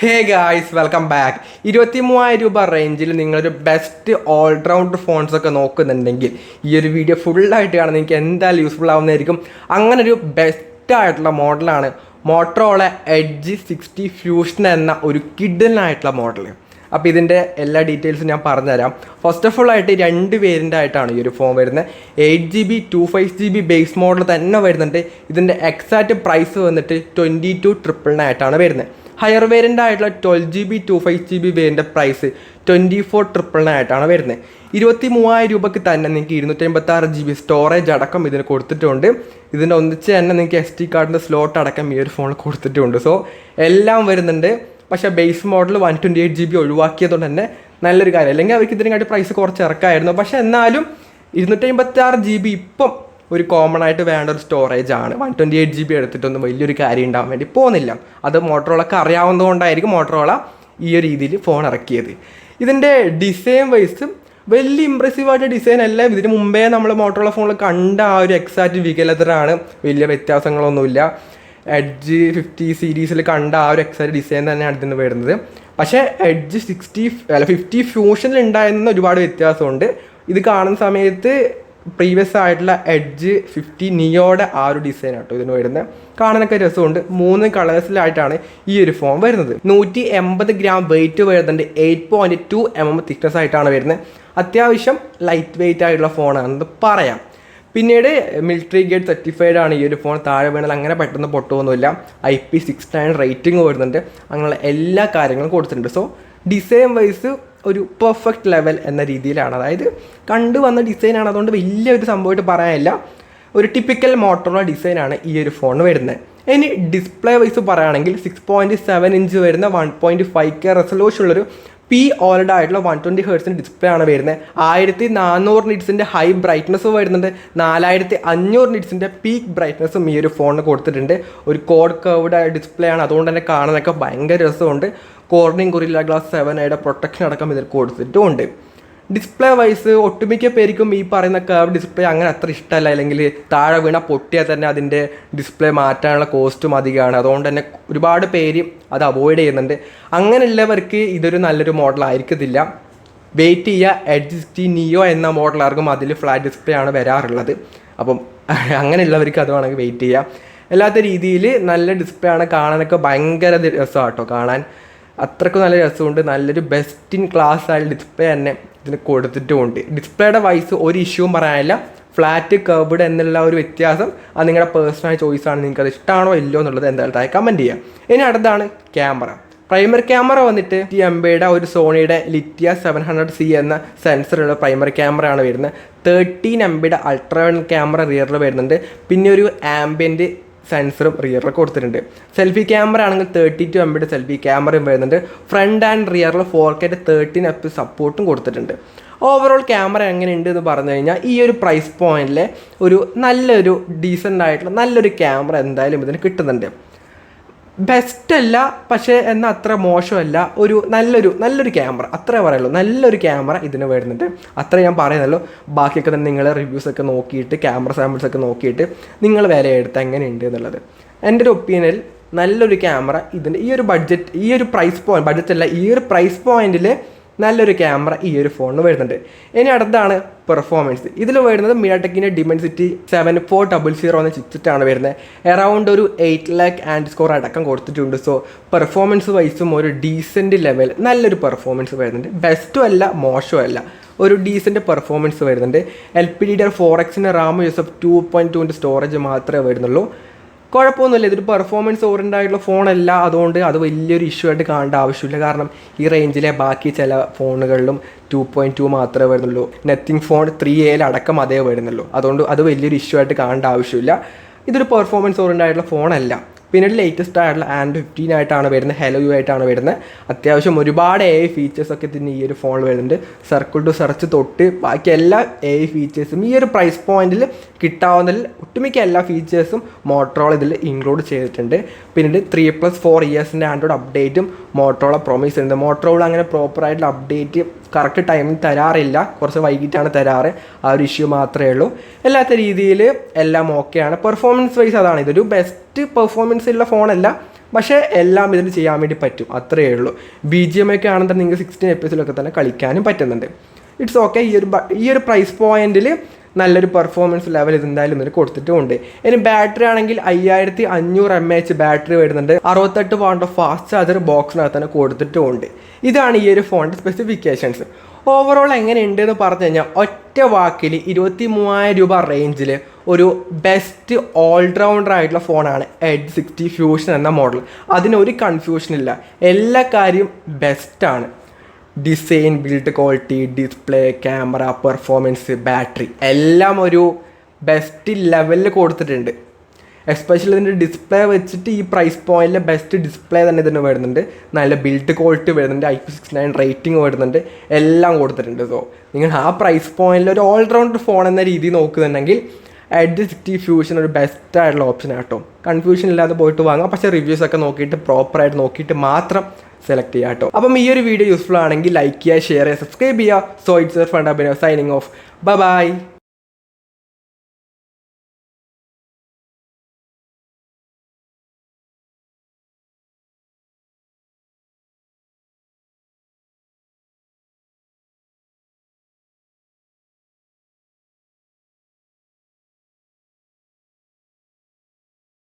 Hey guys welcome back. 23,000 രൂപ റേഞ്ചിൽ നിങ്ങളൊരു ബെസ്റ്റ് ഓൾറൗണ്ടർ ഫോൺസ് ഒക്കെ നോക്കുന്നുണ്ടെങ്കിൽ ഈ ഒരു വീഡിയോ ഫുള്ളായിട്ട് കാണാൻ നിങ്ങൾക്ക് എന്തായാലും യൂസ്ഫുൾ ആവുന്നതായിരിക്കും. അങ്ങനൊരു ബെസ്റ്റ് ആയിട്ടുള്ള മോഡലാണ് മോട്ടറോള എഡ്ജ് 60 ഫ്യൂഷൻ എന്ന ഒരു കിഡ്ഡനായിട്ടുള്ള മോഡൽ. അപ്പോൾ ഇതിൻ്റെ എല്ലാ ഡീറ്റെയിൽസും ഞാൻ പറഞ്ഞുതരാം. ഫസ്റ്റ് ഓഫ് ഓൾ ആയിട്ട് 2 വേരിയൻ്റ് ആയിട്ടാണ് ഈ ഒരു ഫോൺ വരുന്നത്. 8GB 256GB ബേസ് മോഡൽ തന്നെ വരുന്നുണ്ട്. ഇതിൻ്റെ എക്സാക്റ്റ് പ്രൈസ് വന്നിട്ട് 22,999 ആയിട്ടാണ് വരുന്നത്. ഹയർ വേരിയൻ്റ് ആയിട്ടുള്ള 12GB 256GB വേരിയൻ്റെ പ്രൈസ് 24,999 ആയിട്ടാണ് വരുന്നത്. 23,000 രൂപയ്ക്ക് തന്നെ നിങ്ങൾക്ക് 256GB സ്റ്റോറേജ് അടക്കം ഇതിന് കൊടുത്തിട്ടുണ്ട്. ഇതിൻ്റെ ഒന്നിച്ച് തന്നെ നിങ്ങൾക്ക് SD കാർഡിൻ്റെ സ്ലോട്ട് അടക്കം ഈ ഒരു ഫോണിൽ കൊടുത്തിട്ടുണ്ട്. സോ എല്ലാം വരുന്നുണ്ട്. പക്ഷേ ബേസ് മോഡൽ 128GB ഒഴിവാക്കിയതുകൊണ്ട് തന്നെ നല്ലൊരു കാര്യം. അല്ലെങ്കിൽ അവർക്ക് ഇതിനെക്കാട്ടി പ്രൈസ് കുറച്ച് ഇറക്കായിരുന്നു. പക്ഷേ എന്നാലും 256GB ഇപ്പം ഒരു കോമൺ ആയിട്ട് വേണ്ട ഒരു സ്റ്റോറേജ് ആണ്. 128GB എടുത്തിട്ടൊന്നും വലിയൊരു കാര്യം ഉണ്ടാകാൻ വേണ്ടി പോകുന്നില്ല. അത് മോട്ടറോളക്ക് അറിയാവുന്നതുകൊണ്ടായിരിക്കും മോട്ടറോള ഈ ഒരു രീതിയിൽ ഫോൺ ഇറക്കിയത്. ഇതിൻ്റെ ഡിസൈൻ വൈസ് വലിയ ഇമ്പ്രസീവായിട്ട് ഡിസൈൻ അല്ല. ഇതിന് മുമ്പേ നമ്മൾ മോട്ടറോള ഫോണിൽ കണ്ട ആ ഒരു എക്സാക്റ്റ് വികലതരാണ്. വലിയ വ്യത്യാസങ്ങളൊന്നുമില്ല. എഡ്ജ് 50 സീരീസിൽ കണ്ട ആ ഒരു എക്സാക്റ്റ് ഡിസൈൻ തന്നെയാണ് ഇതിന് വരുന്നത്. പക്ഷേ എഡ്ജ് 50 ഫ്യൂഷനിൽ ഉണ്ടായിരുന്ന ഒരുപാട് വ്യത്യാസമുണ്ട്. ഇത് കാണുന്ന സമയത്ത് പ്രീവിയസ് ആയിട്ടുള്ള എഡ്ജ് 50 നിയോയുടെ ആ ഒരു ഡിസൈൻ ആട്ടോ ഇതിന് വരുന്നത്. കാണാനൊക്കെ രസമുണ്ട്. 3 കളേഴ്സിലായിട്ടാണ് ഈ ഒരു ഫോൺ വരുന്നത്. 180 ഗ്രാം വെയിറ്റ് വരുന്നുണ്ട്. 8.2 mm തിക്നെസ് ആയിട്ടാണ് വരുന്നത്. അത്യാവശ്യം ലൈറ്റ് വെയിറ്റ് ആയിട്ടുള്ള ഫോണാണെന്ന് പറയാം. പിന്നീട് മിലിറ്ററി ഗേറ്റ് സർട്ടിഫൈഡ് ആണ് ഈ ഒരു ഫോൺ. താഴെ വീണാൽ അങ്ങനെ പെട്ടെന്ന് പൊട്ടുമൊന്നുമില്ല. IP69 റേറ്റിംഗ് വരുന്നുണ്ട്. അങ്ങനെയുള്ള എല്ലാ കാര്യങ്ങളും കൊടുത്തിട്ടുണ്ട്. സോ ഡിസൈൻ വൈസ് ഒരു പെർഫെക്റ്റ് ലെവൽ എന്ന രീതിയിലാണ്. അതായത് കണ്ടുവന്ന ഡിസൈനാണ്. അതുകൊണ്ട് വലിയൊരു സംഭവമായിട്ട് പറയാനില്ല. ഒരു ടിപ്പിക്കൽ മോട്ടോറോള ഡിസൈനാണ് ഈ ഒരു ഫോൺ വരുന്നത്. ഇനി ഡിസ്പ്ലേ വൈസ് പറയുകയാണെങ്കിൽ 6.7 ഇഞ്ച് വരുന്ന 1.5K റെസൊല്യൂഷൻ ഉള്ളൊരു OLED ആയിട്ടുള്ള 120 Hz ഡിസ്പ്ലേ ആണ് വരുന്നത്. 1400 നിറ്റ്സിൻ്റെ ഹൈ ബ്രൈറ്റ്നസ് വരുന്നുണ്ട്. 4500 നിറ്റ്സിൻ്റെ പീക്ക് ബ്രൈറ്റ്നസ്സും ഈ ഒരു ഫോണിന് കൊടുത്തിട്ടുണ്ട്. ഒരു കോഡ് കർവ്ഡ് ഡിസ്പ്ലേ ആണ്. അതുകൊണ്ട് തന്നെ കാണാനൊക്കെ ഭയങ്കര രസമുണ്ട്. കോർണിംഗ് ഗൊറില്ല ഗ്ലാസ് 7 പ്രൊട്ടക്ഷൻ അടക്കം ഇതിൽ കൊടുത്തിട്ടുമുണ്ട്. ഡിസ്പ്ലേ വൈസ് ഒട്ടുമിക്ക പേർക്കും ഈ പറയുന്ന കർവ് ഡിസ്പ്ലേ അങ്ങനെ അത്ര ഇഷ്ടമല്ല. അല്ലെങ്കിൽ താഴെ വീണ പൊട്ടിയാൽ തന്നെ അതിൻ്റെ ഡിസ്പ്ലേ മാറ്റാനുള്ള കോസ്റ്റും അധികമാണ്. അതുകൊണ്ട് തന്നെ ഒരുപാട് പേര് അത് അവോയ്ഡ് ചെയ്യുന്നുണ്ട്. അങ്ങനെയുള്ളവർക്ക് ഇതൊരു നല്ലൊരു മോഡൽ ആയിരിക്കത്തില്ല. വെയിറ്റ് ചെയ്യുക. എഡ്ജ് 60 നിയോ എന്ന മോഡലാർക്കും അതിൽ ഫ്ലാറ്റ് ഡിസ്പ്ലേ ആണ് വരാറുള്ളത്. അപ്പം അങ്ങനെയുള്ളവർക്ക് അത് വേണമെങ്കിൽ വെയിറ്റ് ചെയ്യുക. അല്ലാത്ത രീതിയിൽ നല്ല ഡിസ്പ്ലേ ആണ്. കാണാനൊക്കെ ഭയങ്കര രസമാണ് കേട്ടോ. കാണാൻ അത്രയ്ക്കും നല്ല രസമുണ്ട്. നല്ലൊരു ബെസ്റ്റ് ഇൻ ക്ലാസ് ആയ ഡിസ്പ്ലേ തന്നെ ഇതിന് കൊടുത്തിട്ടുമുണ്ട്. ഡിസ്പ്ലേയുടെ വൈസ് ഒരു ഇഷ്യൂവും പറയാനില്ല. ഫ്ലാറ്റ് കർവ്ഡ് എന്നുള്ള ഒരു വ്യത്യാസം അത് നിങ്ങളുടെ പേഴ്സണൽ ചോയ്സാണ്. നിങ്ങൾക്ക് അത് ഇഷ്ടമാണോ ഇല്ലയോ എന്നുള്ളത് എന്തായാലും താഴെ കമൻറ്റ് ചെയ്യാം. ഇനി അടുത്താണ് ക്യാമറ. പ്രൈമറി ക്യാമറ വന്നിട്ട് 50 MB ഒരു സോണിയുടെ ലിറ്റിയ 700C എന്ന സെൻസറുള്ള പ്രൈമറി ക്യാമറയാണ് വരുന്നത്. 13 MB അൾട്രാ വൈഡ് ക്യാമറ റിയറിൽ വരുന്നുണ്ട്. പിന്നെ ഒരു ആംബിയൻറ്റ് സെൻസറും റിയറിൽ കൊടുത്തിട്ടുണ്ട്. സെൽഫി ക്യാമറ ആണെങ്കിൽ 32 MB സെൽഫി ക്യാമറയും വരുന്നുണ്ട്. ഫ്രണ്ട് ആൻഡ് റിയറിൽ 4K 13fps സപ്പോർട്ടും കൊടുത്തിട്ടുണ്ട്. ഓവറോൾ ക്യാമറ എങ്ങനെയുണ്ട് എന്ന് പറഞ്ഞു കഴിഞ്ഞാൽ ഈ ഒരു പ്രൈസ് പോയിന്റിൽ ഒരു നല്ലൊരു ഡീസൻ്റ് ആയിട്ടുള്ള നല്ലൊരു ക്യാമറ എന്തായാലും ഇതിന് കിട്ടുന്നുണ്ട്. ബെസ്റ്റ് അല്ല, പക്ഷേ എന്നാൽ അത്ര മോശമല്ല. ഒരു നല്ലൊരു ക്യാമറ അത്രേ പറയുള്ളൂ. നല്ലൊരു ക്യാമറ ഇതിന് വരുന്നുണ്ട്. അത്ര ഞാൻ പറയുന്നല്ലോ. ബാക്കിയൊക്കെ തന്നെ നിങ്ങൾ റിവ്യൂസൊക്കെ നോക്കിയിട്ട് ക്യാമറ സാമ്പിൾസൊക്കെ നോക്കിയിട്ട് നിങ്ങൾ വിലയെടുത്ത് എങ്ങനെയുണ്ട് എന്നുള്ളത്. എൻ്റെ ഒരു ഒപ്പീനിയനിൽ നല്ലൊരു ക്യാമറ ഇതിൻ്റെ ഈ ഒരു ബഡ്ജറ്റ്, ഈ ഒരു പ്രൈസ് പോയിന്റ്, ബഡ്ജറ്റല്ല ഈ ഒരു പ്രൈസ് പോയിന്റിൽ നല്ലൊരു ക്യാമറ ഈ ഒരു ഫോണിന് വരുന്നുണ്ട്. ഇനി അടുത്താണ് പെർഫോമൻസ്. ഇതിൽ വരുന്നത് മിയാടെക്കിൻ്റെ ഡിമെൻസിറ്റി 7400 എന്ന ചിപ്സെറ്റാണ് വരുന്നത്. അറൗണ്ട് ഒരു 8 lakh ആൻഡ് സ്കോർ അടക്കം കൊടുത്തിട്ടുണ്ട്. സോ പെർഫോമൻസ് വൈസും ഒരു ഡീസൻറ്റ് ലെവൽ നല്ലൊരു പെർഫോമൻസ് വരുന്നുണ്ട്. ബെസ്റ്റും അല്ല മോശവും അല്ല, ഒരു ഡീസൻറ്റ് പെർഫോമൻസ് വരുന്നുണ്ട്. LPDDR4Xൻ്റെ റാം യൂസ് 2.2 സ്റ്റോറേജ് മാത്രമേ വരുന്നുള്ളൂ. കുഴപ്പമൊന്നുമില്ല. ഇതൊരു പെർഫോമൻസ് ഓറിയൻറ്റഡ് ആയിട്ടുള്ള ഫോണല്ല. അതുകൊണ്ട് അത് വലിയൊരു ഇഷ്യൂ ആയിട്ട് കാണേണ്ട ആവശ്യമില്ല. കാരണം ഈ റേഞ്ചിലെ ബാക്കി ചില ഫോണുകളിലും 2.2 മാത്രമേ വരുന്നുള്ളൂ. നത്തിങ് ഫോൺ 3A അടക്കം അതേ വരുന്നുള്ളൂ. അതുകൊണ്ട് അത് വലിയൊരു ഇഷ്യൂ ആയിട്ട് കാണേണ്ട ആവശ്യമില്ല. ഇതൊരു പെർഫോമൻസ് ഓറിയൻറ്റഡ് ആയിട്ടുള്ള ഫോണല്ല. പിന്നീട് ലേറ്റസ്റ്റ് ആയിട്ടുള്ള Android 15 ആയിട്ടാണ് വരുന്നത്. Hello UI ആയിട്ടാണ് വരുന്നത്. അത്യാവശ്യം ഒരുപാട് AI ഫീച്ചേഴ്സൊക്കെ ഇതിന് ഈ ഒരു ഫോണിൽ വരുന്നുണ്ട്. സർക്കിൾ ടു സെർച്ച് തൊട്ട് ബാക്കി എല്ലാ AI ഫീച്ചേഴ്സും ഈ ഒരു പ്രൈസ് പോയിന്റിൽ കിട്ടാവുന്നതിൽ ഒട്ടുമിക്ക എല്ലാ ഫീച്ചേഴ്സും മോട്ടറോള ഇതിൽ ഇൻക്ലൂഡ് ചെയ്തിട്ടുണ്ട്. പിന്നീട് 3+4 ഇയേഴ്സിൻ്റെ ആൻഡ്രോയിഡ് അപ്ഡേറ്റും മോട്ടറോള പ്രൊമിസ് ചെയ്യുന്നത്. മോട്ടറോള അങ്ങനെ പ്രോപ്പറായിട്ടുള്ള അപ്ഡേറ്റ് കറക്റ്റ് ടൈമിൽ തരാറില്ല. കുറച്ച് വൈകിട്ടാണ് തരാറ്. ആ ഒരു ഇഷ്യൂ മാത്രമേ ഉള്ളൂ. അല്ലാത്ത രീതിയിൽ എല്ലാം ഓക്കെയാണ്. പെർഫോമൻസ് വൈസ് അതാണ്. ഇതൊരു ബെസ്റ്റ് പെർഫോമൻസ് ഉള്ള ഫോണല്ല, പക്ഷേ എല്ലാം ഇതിൽ ചെയ്യാൻ വേണ്ടി പറ്റും, അത്രയേ ഉള്ളൂ. BGMI ഒക്കെ ആണെങ്കിൽ നിങ്ങൾക്ക് 16 FPS തന്നെ കളിക്കാനും പറ്റുന്നുണ്ട്. It's okay. ഈ ഒരു പ്രൈസ് പോയിന്റിൽ നല്ലൊരു പെർഫോമൻസ് ലെവൽ ഇതെന്തായാലും ഇതിന് കൊടുത്തിട്ടുമുണ്ട്. ഇനി ബാറ്ററി ആണെങ്കിൽ 5500 mAh ബാറ്ററി വരുന്നുണ്ട്. 68 വാട്ട് ഫാസ്റ്റ് ചാർജർ ബോക്സിനകത്ത് തന്നെ കൊടുത്തിട്ടുമുണ്ട്. ഇതാണ് ഈ ഒരു ഫോണിൻ്റെ സ്പെസിഫിക്കേഷൻസ്. ഓവറോൾ എങ്ങനെയുണ്ട് എന്ന് പറഞ്ഞു കഴിഞ്ഞാൽ ഒറ്റ വാക്കിൽ 23,000 രൂപ റേഞ്ചിൽ ഒരു ബെസ്റ്റ് ഓൾറൗണ്ടർ ആയിട്ടുള്ള ഫോണാണ് എഡ്ജ് 60 ഫ്യൂഷൻ എന്ന മോഡൽ. അതിനൊരു കൺഫ്യൂഷനില്ല, എല്ലാ കാര്യം ബെസ്റ്റാണ്. Design, build quality, display, camera, performance, battery എല്ലാം ഒരു ബെസ്റ്റ് ലെവലിൽ കൊടുത്തിട്ടുണ്ട്. എസ്പെഷ്യലി ഇതിൻ്റെ ഡിസ്പ്ലേ വെച്ചിട്ട് ഈ പ്രൈസ് പോയിന്റിലെ ബെസ്റ്റ് ഡിസ്പ്ലേ തന്നെ ഇതിന് വരുന്നുണ്ട്. നല്ല ബിൽഡ് ക്വാളിറ്റി വരുന്നുണ്ട്, IP69 റേറ്റിംഗ് വരുന്നുണ്ട്, എല്ലാം കൊടുത്തിട്ടുണ്ട്. സോ നിങ്ങൾ ആ പ്രൈസ് പോയിന്റിൽ ഒരു ഓൾറൗണ്ടർ ഫോൺ എന്ന രീതി നോക്കുന്നുണ്ടെങ്കിൽ എഡ്ജ് 60 ഫ്യൂഷൻ ഒരു ബെസ്റ്റ് ആയിട്ടുള്ള ഓപ്ഷൻ ആട്ടോ. കൺഫ്യൂഷൻ ഇല്ലാതെ പോയിട്ട് വാങ്ങാം, പക്ഷേ റിവ്യൂസ് ഒക്കെ നോക്കിയിട്ട് പ്രോപ്പറായിട്ട് നോക്കിയിട്ട് മാത്രം സെലക്ട് ചെയ്യുക കേട്ടോ. അപ്പം ഈ ഒരു വീഡിയോ യൂസ്ഫുൾ ആണെങ്കിൽ ലൈക്ക് ചെയ്യുക, ഷെയർ ചെയ്യുക, സബ്സ്ക്രൈബ് ചെയ്യുക. So it's fund Abhinav signing off. By.